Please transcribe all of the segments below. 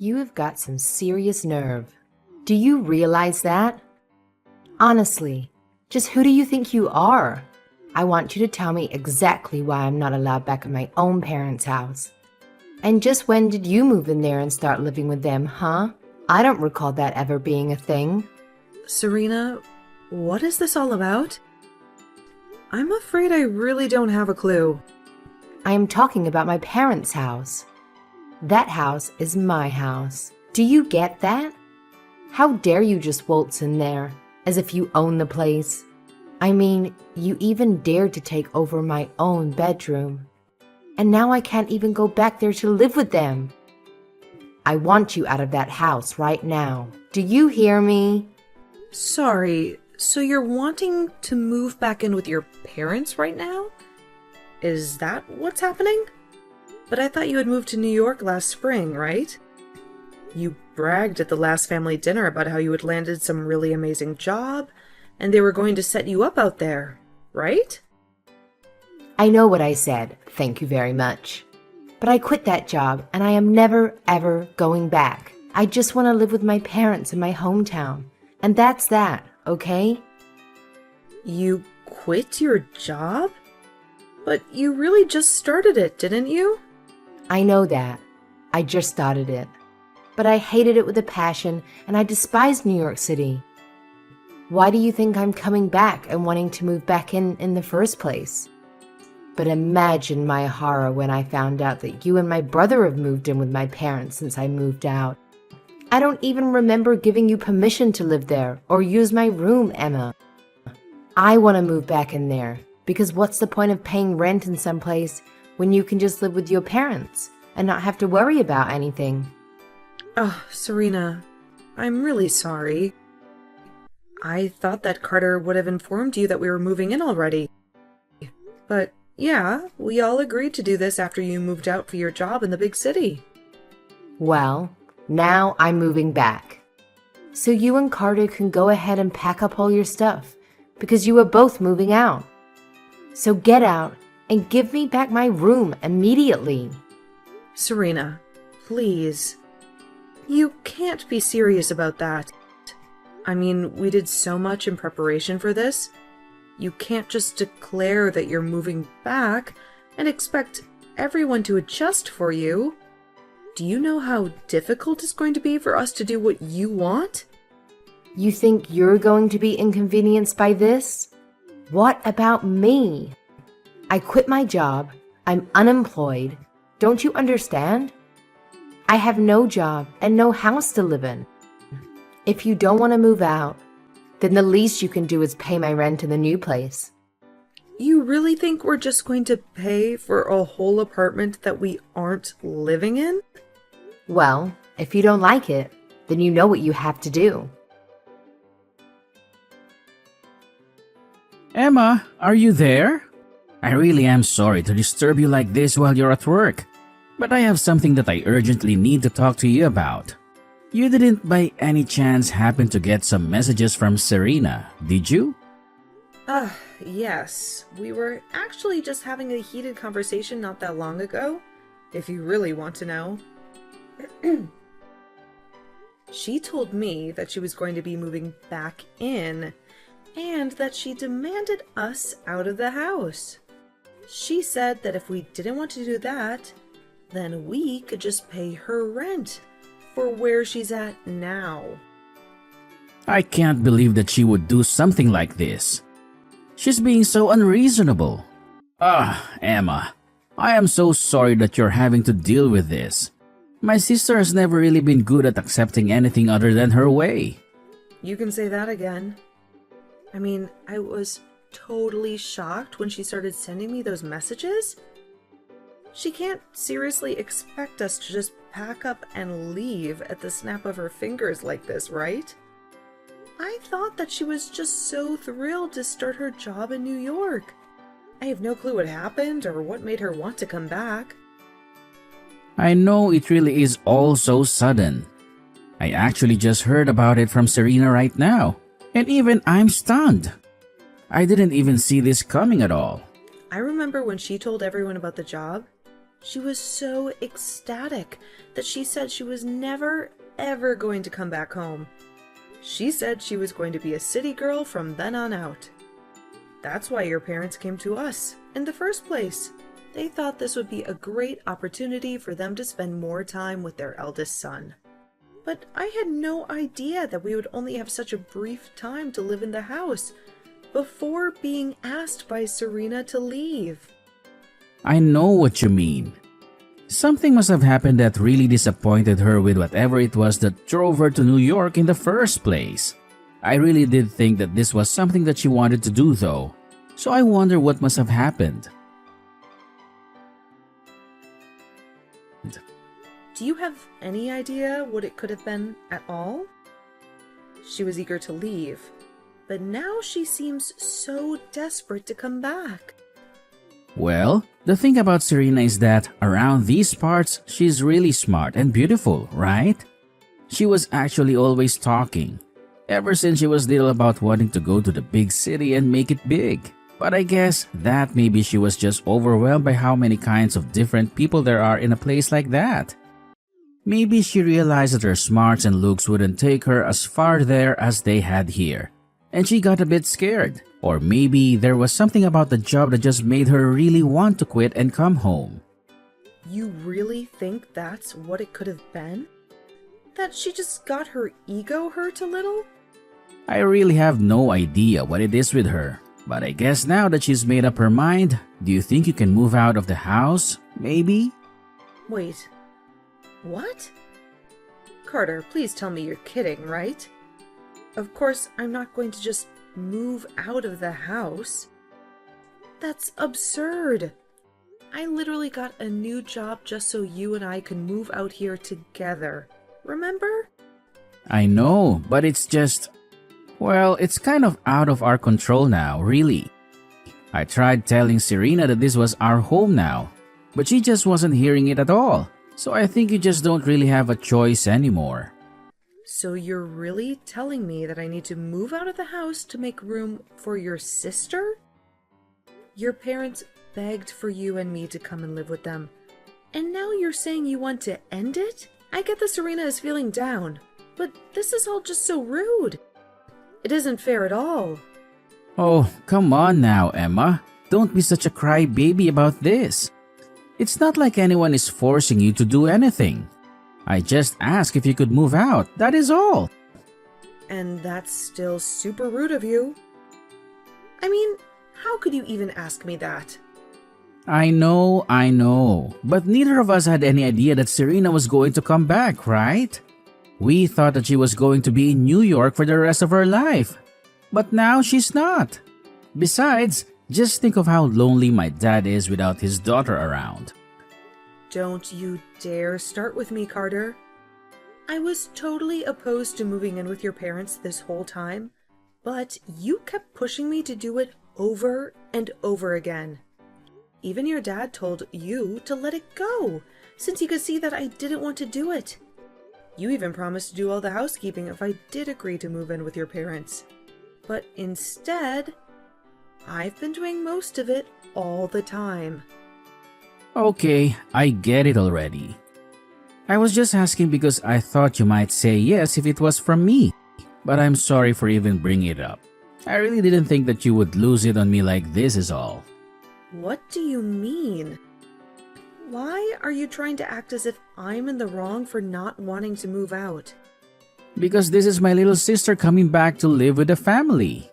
You have got some serious nerve. Do you realize that? Honestly, just who do you think you are? I want you to tell me exactly why I'm not allowed back at my own parents' house. And just when did you move in there and start living with them, huh? I don't recall that ever being a thing. Serena, what is this all about? I'm afraid I really don't have a clue. I am talking about my parents' house. That house is my house. Do you get that? How dare you just waltz in there, as if you own the place? I mean, you even dared to take over my own bedroom. And now I can't even go back there to live with them. I want you out of that house right now. Do you hear me? Sorry, so you're wanting to move back in with your parents right now? Is that what's happening? But I thought you had moved to New York last spring, right? You bragged at the last family dinner about how you had landed some really amazing job, and they were going to set you up out there, right? I know what I said, thank you very much. But I quit that job, and I am never, ever going back. I just want to live with my parents in my hometown. And that's that, okay? You quit your job? But you really just started it, didn't you? I know that. I just started it. But I hated it with a passion, and I despised New York City. Why do you think I'm coming back and wanting to move back in the first place? But imagine my horror when I found out that you and my brother have moved in with my parents since I moved out. I don't even remember giving you permission to live there or use my room, Emma. I want to move back in there because what's the point of paying rent in some place when you can just live with your parents and not have to worry about anything? Oh, Serena, I'm really sorry. I thought that Carter would have informed you that we were moving in already. But yeah, we all agreed to do this after you moved out for your job in the big city. Well, now I'm moving back. So you and Carter can go ahead and pack up all your stuff because you are both moving out. So get out and give me back my room immediately. Serena, please. You can't be serious about that. I mean, we did so much in preparation for this. You can't just declare that you're moving back and expect everyone to adjust for you. Do you know how difficult it's going to be for us to do what you want? You think you're going to be inconvenienced by this? What about me? I quit my job. I'm unemployed. Don't you understand? I have no job and no house to live in. If you don't want to move out, then the least you can do is pay my rent in the new place. You really think we're just going to pay for a whole apartment that we aren't living in? Well, if you don't like it, then you know what you have to do. Emma, are you there? I really am sorry to disturb you like this while you're at work, but I have something that I urgently need to talk to you about. You didn't by any chance happen to get some messages from Serena, did you? Yes. We were actually just having a heated conversation not that long ago, if you really want to know. She told me that she was going to be moving back in, and that she demanded us out of the house. She said that if we didn't want to do that, then we could just pay her rent for where she's at now. I can't believe that she would do something like this. She's being so unreasonable. Emma, I am so sorry that you're having to deal with this. My sister has never really been good at accepting anything other than her way. You can say that again. I mean, I was totally shocked when she started sending me those messages. She can't seriously expect us to just pack up and leave at the snap of her fingers like this, right? I thought that she was just so thrilled to start her job in New York. I have no clue what happened or what made her want to come back. I know it really is all so sudden. I actually just heard about it from Serena right now, and even I'm stunned. I didn't even see this coming at all. I remember when she told everyone about the job. She was so ecstatic that she said she was never, ever going to come back home. She said she was going to be a city girl from then on out. That's why your parents came to us in the first place. They thought this would be a great opportunity for them to spend more time with their eldest son. But I had no idea that we would only have such a brief time to live in the house before being asked by Serena to leave. I know what you mean. Something must have happened that really disappointed her with whatever it was that drove her to New York in the first place. I really did think that this was something that she wanted to do though, so I wonder what must have happened. Do you have any idea what it could have been at all? She was eager to leave, but now she seems so desperate to come back. Well, the thing about Serena is that around these parts, she's really smart and beautiful, right? She was actually always talking, ever since she was little, about wanting to go to the big city and make it big. But I guess that maybe she was just overwhelmed by how many kinds of different people there are in a place like that. Maybe she realized that her smarts and looks wouldn't take her as far there as they had here, and she got a bit scared. Or maybe there was something about the job that just made her really want to quit and come home. You really think that's what it could have been? That she just got her ego hurt a little? I really have no idea what it is with her, but I guess now that she's made up her mind, do you think you can move out of the house, maybe? Wait, what? Carter, please tell me you're kidding, right? Of course, I'm not going to just move out of the house. That's absurd. I literally got a new job just so you and I can move out here together. Remember? I know, but it's just... well, it's kind of out of our control now, really. I tried telling Serena that this was our home now, but she just wasn't hearing it at all. So I think you just don't really have a choice anymore. So you're really telling me that I need to move out of the house to make room for your sister? Your parents begged for you and me to come and live with them. And now you're saying you want to end it? I get that Serena is feeling down, but this is all just so rude. It isn't fair at all. Oh, come on now, Emma. Don't be such a crybaby about this. It's not like anyone is forcing you to do anything. I just asked if you could move out, that is all. And that's still super rude of you. I mean, how could you even ask me that? I know, but neither of us had any idea that Serena was going to come back, right? We thought that she was going to be in New York for the rest of her life. But now she's not. Besides, just think of how lonely my dad is without his daughter around. Don't you dare start with me, Carter. I was totally opposed to moving in with your parents this whole time, but you kept pushing me to do it over and over again. Even your dad told you to let it go, since he could see that I didn't want to do it. You even promised to do all the housekeeping if I did agree to move in with your parents. But instead, I've been doing most of it all the time. Okay, I get it already. I was just asking because I thought you might say yes if it was from me. But I'm sorry for even bringing it up. I really didn't think that you would lose it on me like this is all. What do you mean? Why are you trying to act as if I'm in the wrong for not wanting to move out? Because this is my little sister coming back to live with the family.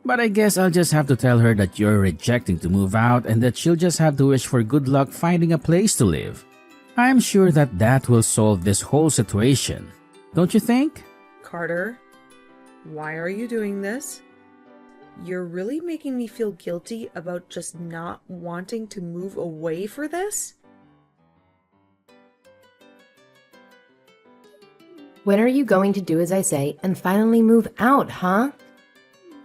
But I guess I'll just have to tell her that you're rejecting to move out and that she'll just have to wish for good luck finding a place to live. I'm sure that that will solve this whole situation. Don't you think? Carter, why are you doing this? You're really making me feel guilty about just not wanting to move away for this? When are you going to do as I say and finally move out, huh?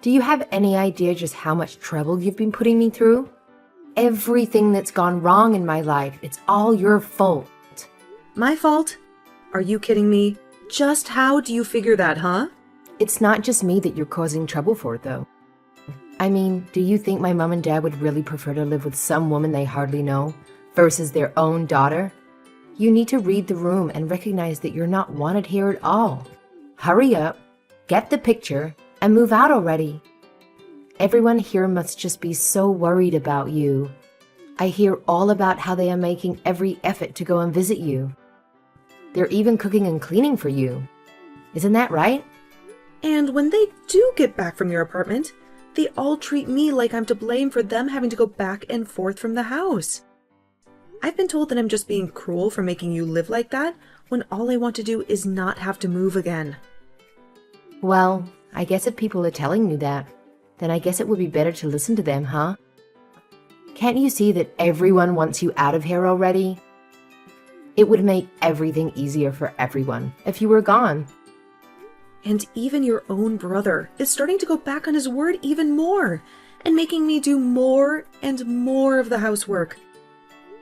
Do you have any idea just how much trouble you've been putting me through? Everything that's gone wrong in my life, it's all your fault. My fault? Are you kidding me? Just how do you figure that, huh? It's not just me that you're causing trouble for, though. I mean, do you think my mom and dad would really prefer to live with some woman they hardly know versus their own daughter, you need to read the room and recognize that you're not wanted here at all. Hurry up, get the picture, and move out already. Everyone here must just be so worried about you. I hear all about how they are making every effort to go and visit you. They're even cooking and cleaning for you. Isn't that right? And when they do get back from your apartment, they all treat me like I'm to blame for them having to go back and forth from the house. I've been told that I'm just being cruel for making you live like that when all I want to do is not have to move again. Well, I guess if people are telling you that, then I guess it would be better to listen to them, huh? Can't you see that everyone wants you out of here already? It would make everything easier for everyone if you were gone. And even your own brother is starting to go back on his word even more and making me do more and more of the housework.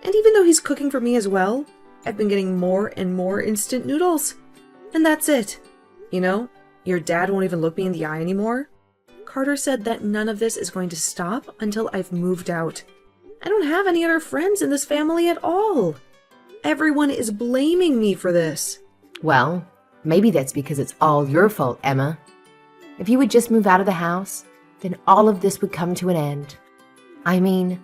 And even though he's cooking for me as well, I've been getting more and more instant noodles. And that's it. You know, your dad won't even look me in the eye anymore. Carter said that none of this is going to stop until I've moved out. I don't have any other friends in this family at all. Everyone is blaming me for this. Well, maybe that's because it's all your fault, Emma. If you would just move out of the house, then all of this would come to an end. I mean,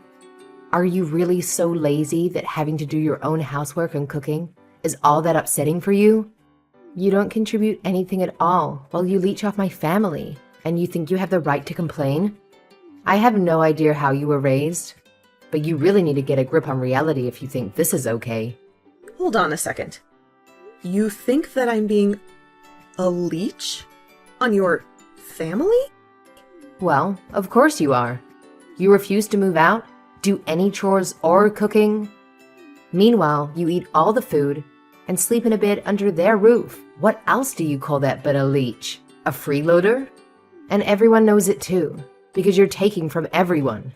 are you really so lazy that having to do your own housework and cooking is all that upsetting for you? You don't contribute anything at all while you leech off my family, and you think you have the right to complain? I have no idea how you were raised, but you really need to get a grip on reality if you think this is okay. Hold on a second. You think that I'm being a leech on your family? Well, of course you are. You refuse to move out, do any chores or cooking. Meanwhile, you eat all the food and sleep in a bed under their roof. What else do you call that but a leech? A freeloader? And everyone knows it too, because you're taking from everyone.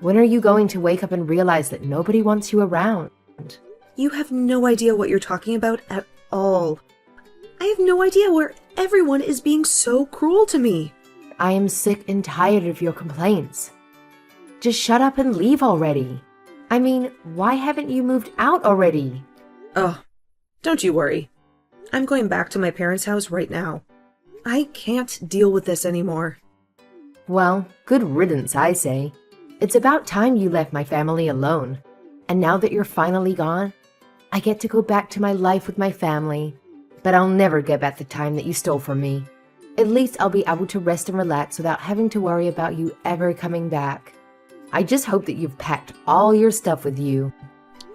When are you going to wake up and realize that nobody wants you around? You have no idea what you're talking about at all. I have no idea where everyone is being so cruel to me. I am sick and tired of your complaints. Just shut up and leave already. I mean, why haven't you moved out already? Oh, don't you worry. I'm going back to my parents' house right now. I can't deal with this anymore. Well, good riddance, I say. It's about time you left my family alone. And now that you're finally gone, I get to go back to my life with my family. But I'll never get back the time that you stole from me. At least I'll be able to rest and relax without having to worry about you ever coming back. I just hope that you've packed all your stuff with you.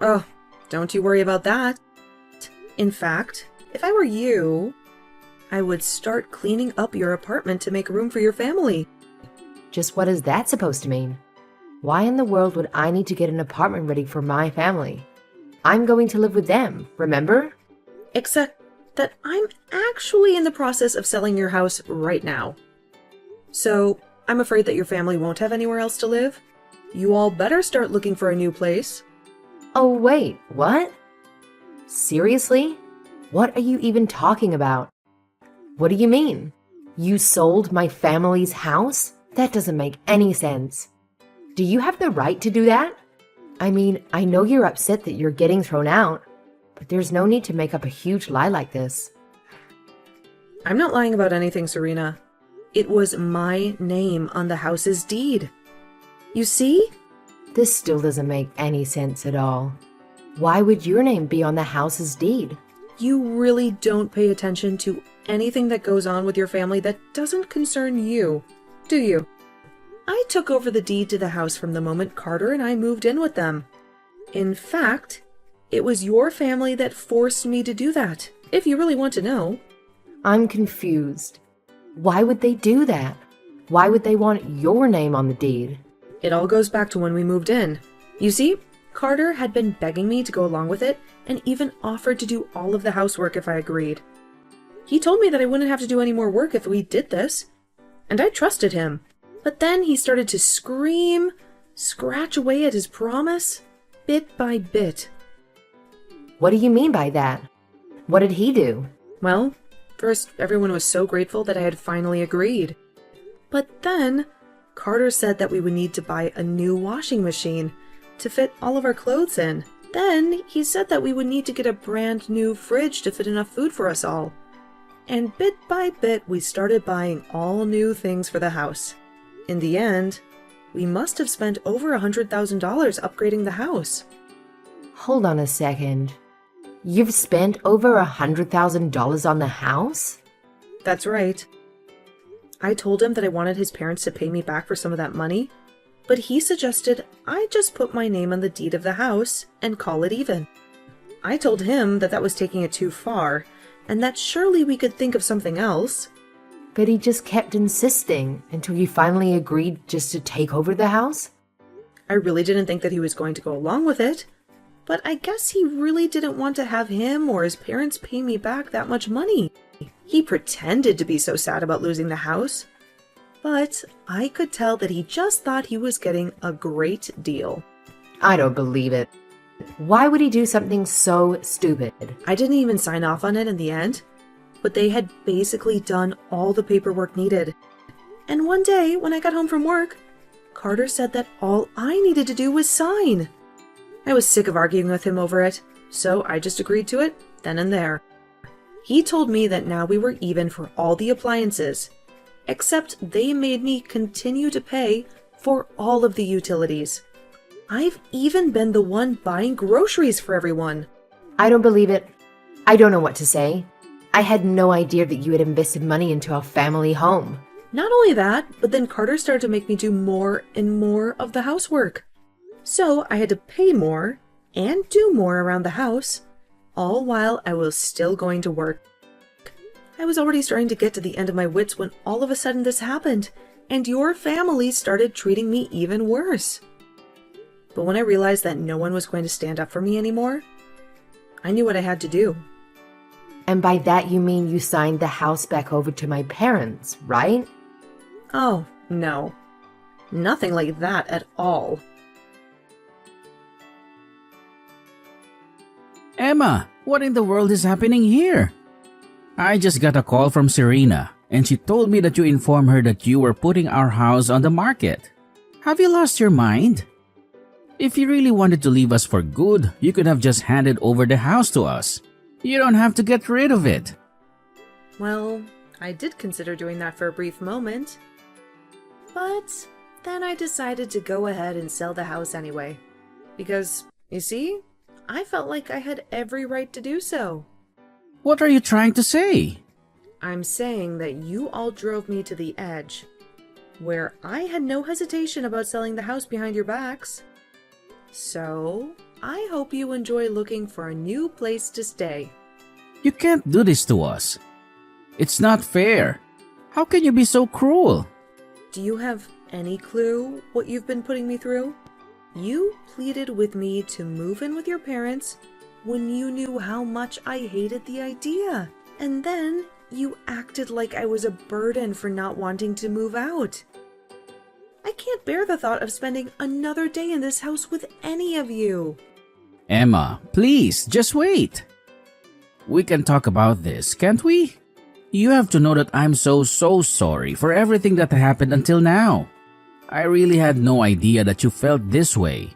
Oh, don't you worry about that. In fact, if I were you, I would start cleaning up your apartment to make room for your family. Just what is that supposed to mean? Why in the world would I need to get an apartment ready for my family? I'm going to live with them, remember? Except that I'm actually in the process of selling your house right now. So, I'm afraid that your family won't have anywhere else to live. You all better start looking for a new place. Oh, wait, what? Seriously? What are you even talking about? What do you mean? You sold my family's house? That doesn't make any sense. Do you have the right to do that? I mean, I know you're upset that you're getting thrown out, but there's no need to make up a huge lie like this. I'm not lying about anything, Serena. It was my name on the house's deed. You see? This still doesn't make any sense at all. Why would your name be on the house's deed? You really don't pay attention to anything that goes on with your family that doesn't concern you, do you? I took over the deed to the house from the moment Carter and I moved in with them. In fact, it was your family that forced me to do that, if you really want to know. I'm confused. Why would they do that? Why would they want your name on the deed? It all goes back to when we moved in. You see, Carter had been begging me to go along with it and even offered to do all of the housework if I agreed. He told me that I wouldn't have to do any more work if we did this, and I trusted him. But then he started to scream, scratch away at his promise, bit by bit. What do you mean by that? What did he do? Well, first everyone was so grateful that I had finally agreed. But then Carter said that we would need to buy a new washing machine to fit all of our clothes in. Then he said that we would need to get a brand new fridge to fit enough food for us all. And bit by bit, we started buying all new things for the house. In the end, we must have spent over $100,000 upgrading the house. Hold on a second. You've spent over $100,000 on the house? That's right. I told him that I wanted his parents to pay me back for some of that money, but he suggested I just put my name on the deed of the house and call it even. I told him that that was taking it too far, and that surely we could think of something else. But he just kept insisting until you finally agreed just to take over the house? I really didn't think that he was going to go along with it, but I guess he really didn't want to have him or his parents pay me back that much money. He pretended to be so sad about losing the house, but I could tell that he just thought he was getting a great deal. I don't believe it. Why would he do something so stupid? I didn't even sign off on it in the end, but they had basically done all the paperwork needed. And one day, when I got home from work, Carter said that all I needed to do was sign. I was sick of arguing with him over it, so I just agreed to it then and there. He told me that now we were even for all the appliances, except they made me continue to pay for all of the utilities. I've even been the one buying groceries for everyone. I don't believe it. I don't know what to say. I had no idea that you had invested money into our family home. Not only that, but then Carter started to make me do more and more of the housework. So I had to pay more and do more around the house, all while I was still going to work. I was already starting to get to the end of my wits when all of a sudden this happened, and your family started treating me even worse. But when I realized that no one was going to stand up for me anymore, I knew what I had to do. And by that you mean you signed the house back over to my parents, right? Oh, no. Nothing like that at all. Emma, what in the world is happening here? I just got a call from Serena, and she told me that you informed her that you were putting our house on the market. Have you lost your mind? If you really wanted to leave us for good, you could have just handed over the house to us. You don't have to get rid of it. Well, I did consider doing that for a brief moment. But then I decided to go ahead and sell the house anyway. Because, you see, I felt like I had every right to do so. What are you trying to say? I'm saying that you all drove me to the edge, where I had no hesitation about selling the house behind your backs. So, I hope you enjoy looking for a new place to stay. You can't do this to us. It's not fair. How can you be so cruel? Do you have any clue what you've been putting me through? You pleaded with me to move in with your parents when you knew how much I hated the idea. And then you acted like I was a burden for not wanting to move out. I can't bear the thought of spending another day in this house with any of you. Emma, please, just wait. We can talk about this, can't we? You have to know that I'm so sorry for everything that happened until now. I really had no idea that you felt this way.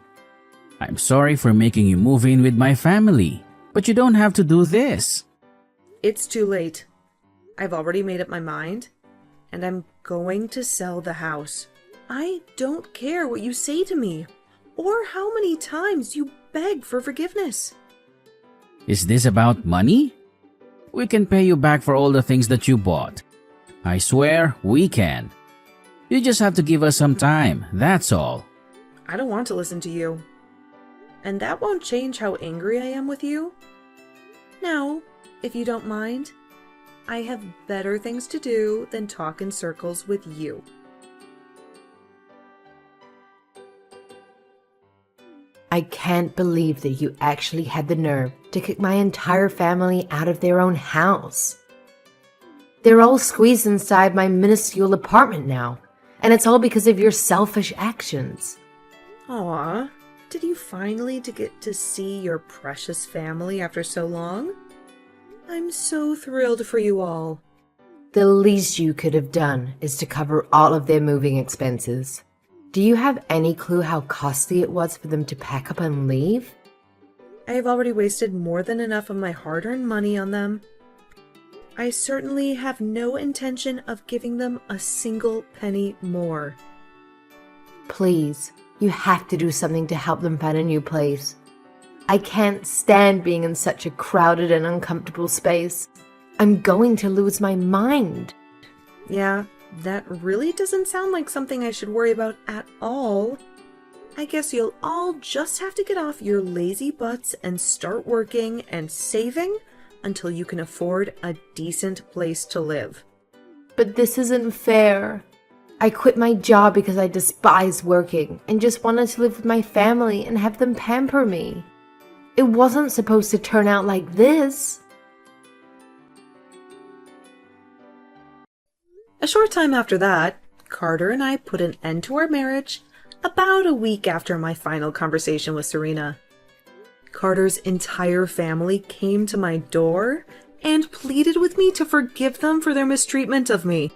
I'm sorry for making you move in with my family, but you don't have to do this. It's too late. I've already made up my mind, and I'm going to sell the house. I don't care what you say to me, or how many times you beg for forgiveness. Is this about money? We can pay you back for all the things that you bought. I swear we can. You just have to give us some time, that's all. I don't want to listen to you. And that won't change how angry I am with you. Now, if you don't mind, I have better things to do than talk in circles with you. I can't believe that you actually had the nerve to kick my entire family out of their own house. They're all squeezed inside my minuscule apartment now, and it's all because of your selfish actions. Aw, did you finally get to see your precious family after so long? I'm so thrilled for you all. The least you could have done is to cover all of their moving expenses. Do you have any clue how costly it was for them to pack up and leave? I have already wasted more than enough of my hard-earned money on them. I certainly have no intention of giving them a single penny more. Please, you have to do something to help them find a new place. I can't stand being in such a crowded and uncomfortable space. I'm going to lose my mind. Yeah, that really doesn't sound like something I should worry about at all. I guess you'll all just have to get off your lazy butts and start working and saving until you can afford a decent place to live. But this isn't fair. I quit my job because I despise working and just wanted to live with my family and have them pamper me. It wasn't supposed to turn out like this. A short time after that, Carter and I put an end to our marriage about a week after my final conversation with Serena. Carter's entire family came to my door and pleaded with me to forgive them for their mistreatment of me.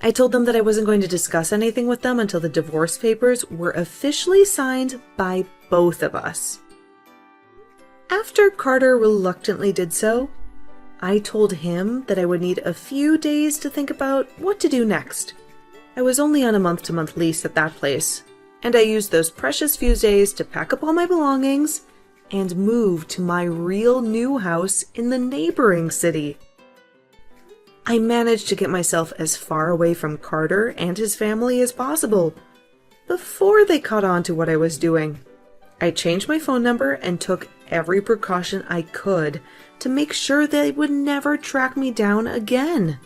I told them that I wasn't going to discuss anything with them until the divorce papers were officially signed by both of us. After Carter reluctantly did so, I told him that I would need a few days to think about what to do next. I was only on a month-to-month lease at that place, and I used those precious few days to pack up all my belongings and move to my real new house in the neighboring city. I managed to get myself as far away from Carter and his family as possible before they caught on to what I was doing. I changed my phone number and took every precaution I could to make sure they would never track me down again.